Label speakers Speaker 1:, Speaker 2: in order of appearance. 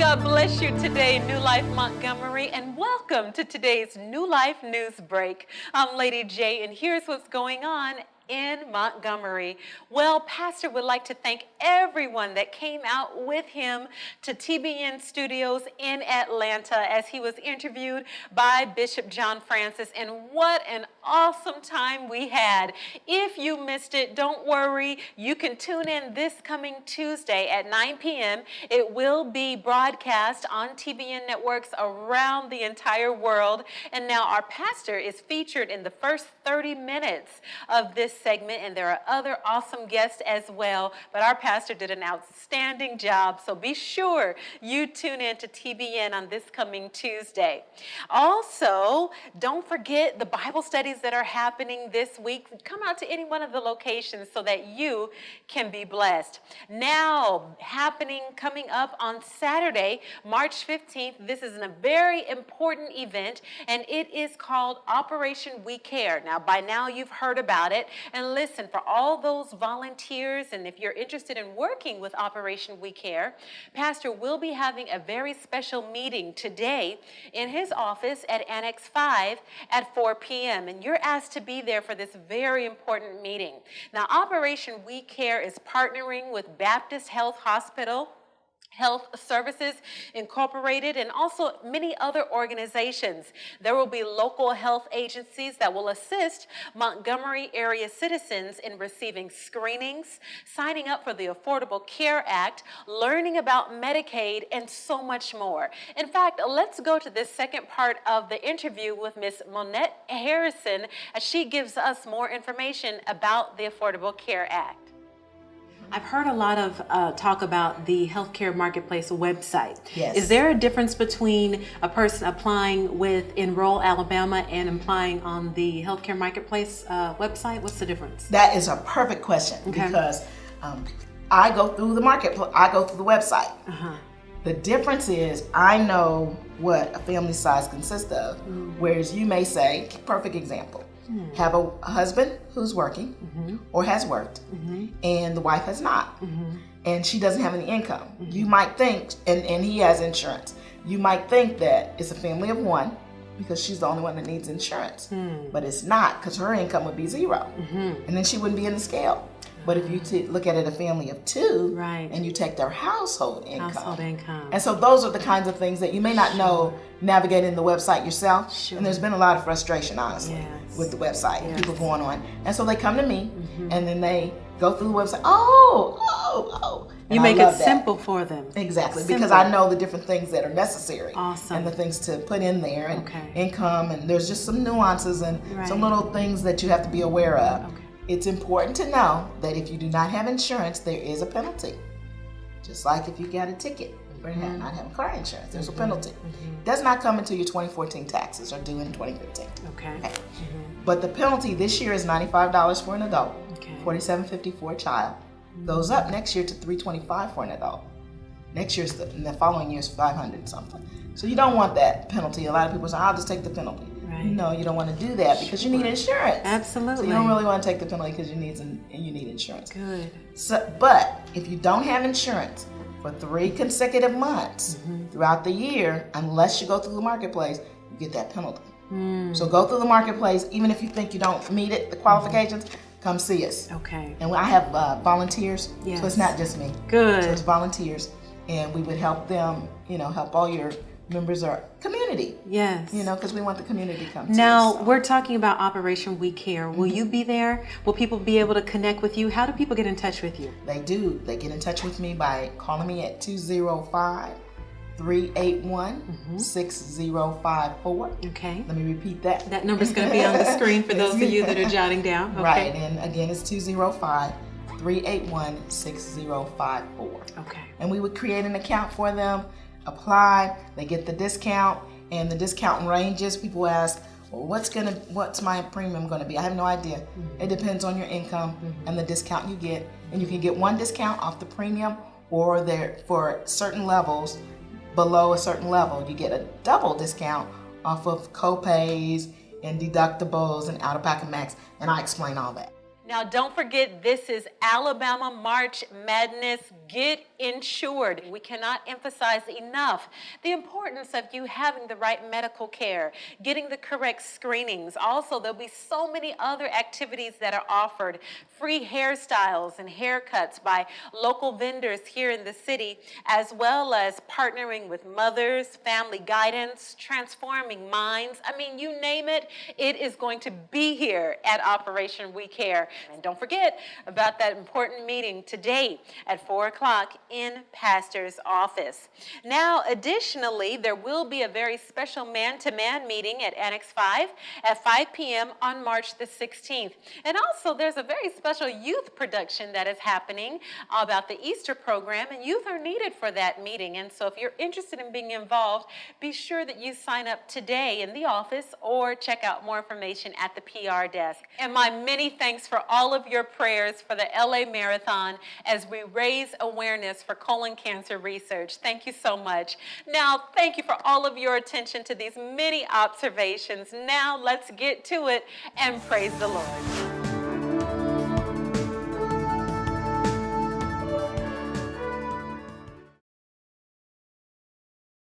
Speaker 1: God bless you today, New Life Montgomery, and welcome to today's New Life News Break. I'm Lady J, and here's what's going on in Montgomery. Well, Pastor would like to thank everyone that came out with him to TBN Studios in Atlanta as he was interviewed by Bishop John Francis, and what an awesome time we had. If you missed it, don't worry. You can tune in this coming Tuesday at 9 p.m. It will be broadcast on TBN networks around the entire world. And now our pastor is featured in the first 30 minutes of this segment, and there are other awesome guests as well, but our pastor did an outstanding job, so be sure you tune in to TBN on this coming Tuesday. Also, don't forget the Bible studies that are happening this week. Come out to any one of the locations so that you can be blessed. Now, coming up on Saturday, March 15th, this is a very important event, and it is called Operation We Care. Now, by now you've heard about it. And listen, for all those volunteers, and if you're interested in working with Operation We Care, Pastor will be having a very special meeting today in his office at Annex 5 at 4 p.m. And you're asked to be there for this very important meeting. Now, Operation We Care is partnering with Baptist Health Hospital, Health Services Incorporated, and also many other organizations. There will be local health agencies that will assist Montgomery area citizens in receiving screenings, signing up for the Affordable Care Act, learning about Medicaid, and so much more. In fact, let's go to this second part of the interview with Ms. Monette Harrison as she gives us more information about the Affordable Care Act. I've heard a lot of talk about the healthcare marketplace website.
Speaker 2: Yes.
Speaker 1: Is there a difference between a person applying with Enroll Alabama and applying on the healthcare marketplace website? What's the difference?
Speaker 2: That is a perfect question because I go through the marketplace. I go through the website. The difference is I know what a family size consists of, whereas you may say, perfect example, have a husband who's working or has worked, and the wife has not, and she doesn't have any income. You might think, and he has insurance, you might think that it's a family of one because she's the only one that needs insurance, but it's not, because her income would be zero, and then she wouldn't be in the scale. But if you look at it a family of two, and you take their household income. And so those are the kinds of things that you may not know navigating the website yourself. And there's been a lot of frustration, honestly, with the website, people going on. And so they come to me, and then they go through the website.
Speaker 1: You make it simple for them.
Speaker 2: Exactly, because I know the different things that are necessary. And the things to put in there, and income, and there's just some nuances and some little things that you have to be aware of. It's important to know that if you do not have insurance, there is a penalty. Just like if you got a ticket for not having car insurance, there's a penalty. It does not come until your 2014 taxes are due in 2015. But the penalty this year is $95 for an adult, $47.50 for a child. Goes up next year to $325 for an adult. Next year's the following year's $500 something. So you don't want that penalty. A lot of people say, "I'll just take the penalty." No, you don't want to do that because you need insurance.
Speaker 1: Absolutely.
Speaker 2: So you don't really want to take the penalty because you need insurance.
Speaker 1: Good.
Speaker 2: So, but if you don't have insurance for 3 consecutive months throughout the year, unless you go through the marketplace, you get that penalty. So go through the marketplace, even if you think you don't meet it, the qualifications, come see us. And I have volunteers, so it's not just me.
Speaker 1: Good.
Speaker 2: So it's volunteers, and we would help them, help all your members or community. Because we want the community to come to us.
Speaker 1: Now, we're talking about Operation We Care. Will you be there? Will people be able to connect with you? How do people get in touch with you?
Speaker 2: They do. They get in touch with me by calling me at 205-381-6054. Let me repeat that.
Speaker 1: That number's going to be on the screen for those of you that are jotting down.
Speaker 2: Right, and again, it's 205-381-6054. And we would create an account for them, apply, they get the discount, and the discount ranges. People ask, well, what's my premium going to be? I have no idea. It depends on your income and the discount you get. And you can get one discount off the premium, or for certain levels, below a certain level, you get a double discount off of co-pays and deductibles and out-of-pocket max. And I explain all that.
Speaker 1: Now, don't forget, this is Alabama March Madness. Get insured. We cannot emphasize enough the importance of you having the right medical care, getting the correct screenings. Also, there'll be so many other activities that are offered. Free hairstyles and haircuts by local vendors here in the city, as well as partnering with mothers, family guidance, transforming minds. I mean, you name it, it is going to be here at Operation We Care. And don't forget about that important meeting today at 4 o'clock in Pastor's office. Now, additionally, there will be a very special man-to-man meeting at Annex 5 at 5 p.m. on March the 16th. And also, there's a very special youth production that is happening about the Easter program, and youth are needed for that meeting. And so if you're interested in being involved, be sure that you sign up today in the office or check out more information at the PR desk. And my many thanks for all of your prayers for the LA Marathon as we raise awareness for colon cancer research. Thank you so much. Now, thank you for all of your attention to these many observations. Now, let's get to it and praise the Lord.